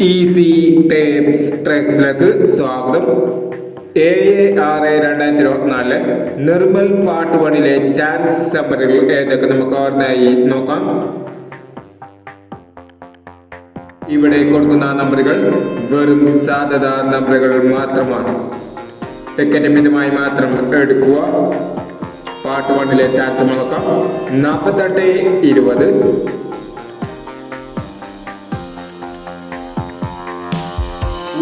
Easy tapes ട്രാക്സിലേക്ക് സ്വാഗതം. 7/6/2024 Nirmal part 1 chance നമ്പറുകൾ ഏതൊക്കെ നമുക്ക് ഓർമ്മയായി നോക്കാം. ഇവിടെ കൊടുക്കുന്ന നമ്പറുകൾ വെറും സാധ്യത നമ്പറുകൾ മാത്രമാണ്. ടിക്കറ്റ് മിതമായി മാത്രം എടുക്കുക. പാർട്ട് 1 ചാൻസ് നോക്കാം. 48, 20,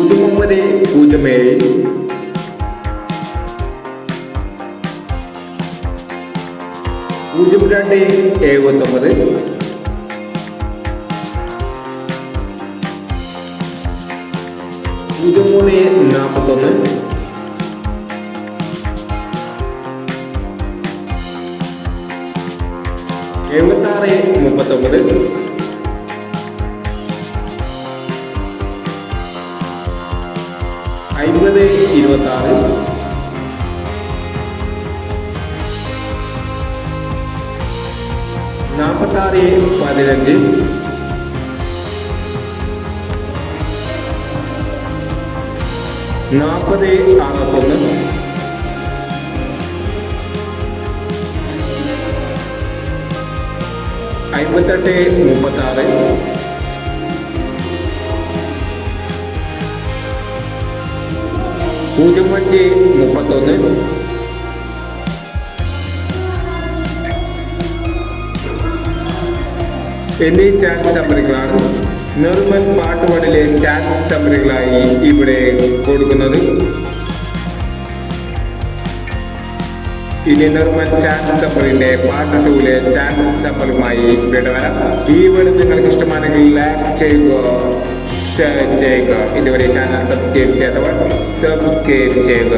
09, 07, 02, 79, 03, 41, 76, 39, 50, 26, 46, 15, 40, 61, 58, 36, 05, 31, എന്നീ ചാൻസ് നമ്പറുകളാണ് നിർമ്മൽ പാർട്ട് 1 ചാൻസ് നമ്പറുകളായി ഇവിടെ കൊടുക്കുന്നത്. ഇനി നിർമ്മൽ ചാൻസ് നമ്പറിന്റെ പാർട്ട് 2 ചാൻസ് നമ്പറുമായി ഇവിടെ വരാം. ഈ വീഡിയോ നിങ്ങൾക്ക് ഇഷ്ടമാണെങ്കിൽ ലൈക്ക് ചെയ്യുക, ഷെയർ ചെയ്യുക. ഇതുവരെ ചാനൽ സബ്സ്ക്രൈബ് ചെയ്തവർ സബ്സ്ക്രൈബ് ചെയ്യുക.